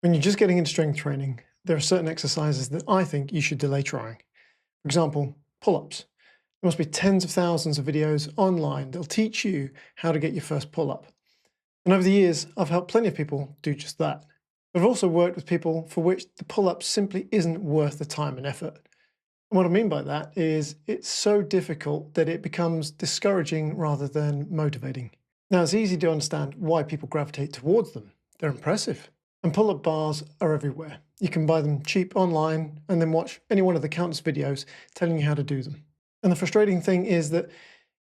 When you're just getting into strength training, there are certain exercises that I think you should delay trying. For example, pull-ups. There must be tens of thousands of videos online that'll teach you how to get your first pull-up. And over the years, I've helped plenty of people do just that. But I've also worked with people for which the pull-up simply isn't worth the time and effort. And what I mean by that is it's so difficult that it becomes discouraging rather than motivating. Now, it's easy to understand why people gravitate towards them. They're impressive. And pull-up bars are everywhere. You can buy them cheap online and then watch any one of the countless videos telling you how to do them. And the frustrating thing is that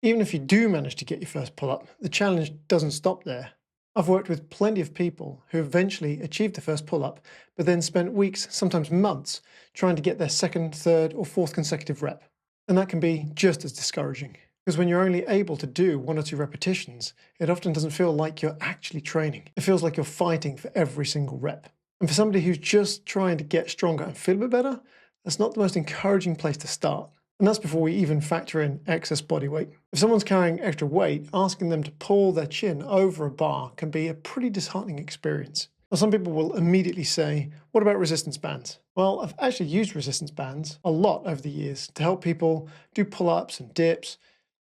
even if you do manage to get your first pull-up, the challenge doesn't stop there. I've worked with plenty of people who eventually achieved the first pull-up, but then spent weeks, sometimes months, trying to get their second, third, or fourth consecutive rep. And that can be just as discouraging. Because when you're only able to do 1 or 2 repetitions, it often doesn't feel like you're actually training. It feels like you're fighting for every single rep. And for somebody who's just trying to get stronger and feel a bit better, that's not the most encouraging place to start. And that's before we even factor in excess body weight. If someone's carrying extra weight, asking them to pull their chin over a bar can be a pretty disheartening experience. Now, some people will immediately say, what about resistance bands? Well, I've actually used resistance bands a lot over the years to help people do pull-ups and dips,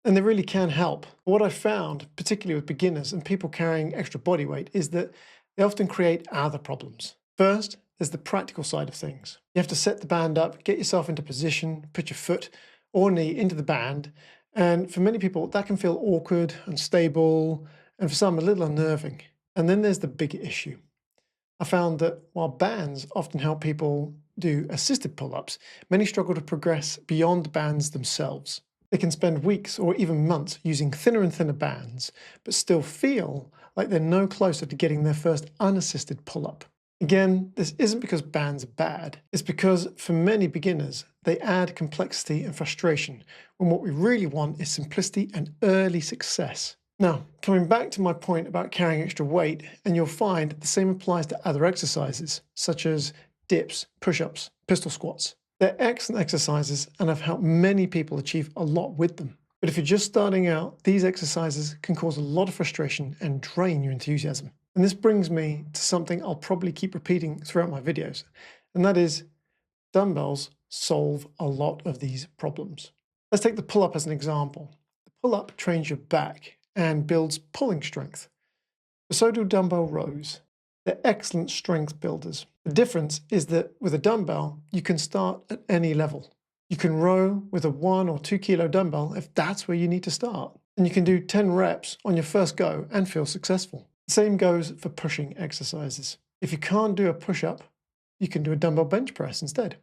and they really can help. What I've found, particularly with beginners and people carrying extra body weight, is that they often create other problems. First, there's the practical side of things. You have to set the band up, get yourself into position, put your foot or knee into the band, and for many people that can feel awkward, unstable, and for some a little unnerving. And then there's the bigger issue. I found that while bands often help people do assisted pull-ups, many struggle to progress beyond bands themselves. They can spend weeks or even months using thinner and thinner bands, but still feel like they're no closer to getting their first unassisted pull-up. Again, this isn't because bands are bad, it's because for many beginners, they add complexity and frustration, when what we really want is simplicity and early success. Now, coming back to my point about carrying extra weight, and you'll find the same applies to other exercises, such as dips, push-ups, pistol squats. They're excellent exercises and I've helped many people achieve a lot with them. But if you're just starting out, these exercises can cause a lot of frustration and drain your enthusiasm. And this brings me to something I'll probably keep repeating throughout my videos, and that is dumbbells solve a lot of these problems. Let's take the pull-up as an example. The pull-up trains your back and builds pulling strength, but so do dumbbell rows. They're excellent strength builders. The difference is that with a dumbbell, you can start at any level. You can row with a 1 or 2 kilo dumbbell if that's where you need to start. And you can do 10 reps on your first go and feel successful. The same goes for pushing exercises. If you can't do a push-up, you can do a dumbbell bench press instead.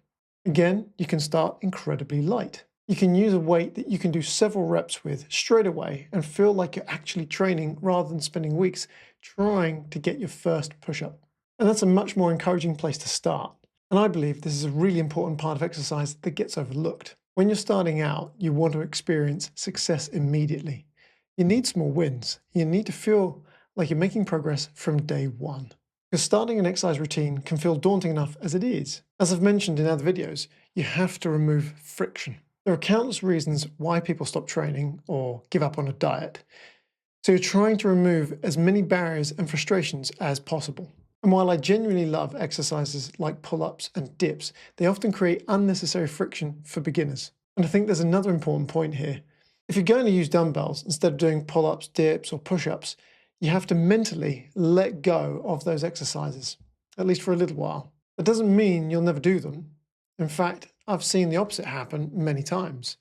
Again, you can start incredibly light. You can use a weight that you can do several reps with straight away and feel like you're actually training rather than spending weeks trying to get your first push-up. And that's a much more encouraging place to start. And I believe this is a really important part of exercise that gets overlooked. When you're starting out, you want to experience success immediately. You need small wins. You need to feel like you're making progress from day one. Because starting an exercise routine can feel daunting enough as it is. As I've mentioned in other videos, you have to remove friction. There are countless reasons why people stop training or give up on a diet. So you're trying to remove as many barriers and frustrations as possible. And while I genuinely love exercises like pull-ups and dips, they often create unnecessary friction for beginners. And I think there's another important point here. If you're going to use dumbbells instead of doing pull-ups, dips, or push-ups, you have to mentally let go of those exercises, at least for a little while. That doesn't mean you'll never do them. In fact, I've seen the opposite happen many times.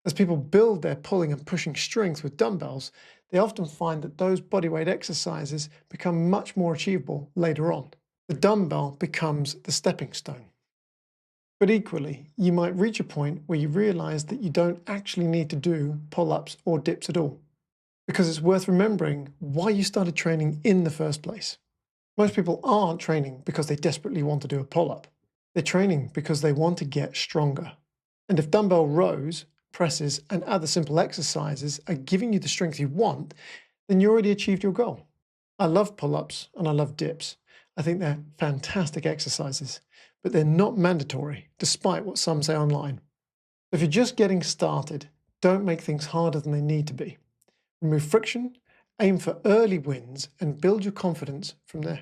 As people build their pulling and pushing strength with dumbbells, they often find that those bodyweight exercises become much more achievable later on. The dumbbell becomes the stepping stone. But equally, you might reach a point where you realize that you don't actually need to do pull-ups or dips at all, because it's worth remembering why you started training in the first place. Most people aren't training because they desperately want to do a pull-up. They're training because they want to get stronger. And if dumbbell rows, presses, and other simple exercises are giving you the strength you want, then you already achieved your goal. I love pull-ups and I love dips. I think they're fantastic exercises, but they're not mandatory, despite what some say online. If you're just getting started, don't make things harder than they need to be. Remove friction, aim for early wins, and build your confidence from there.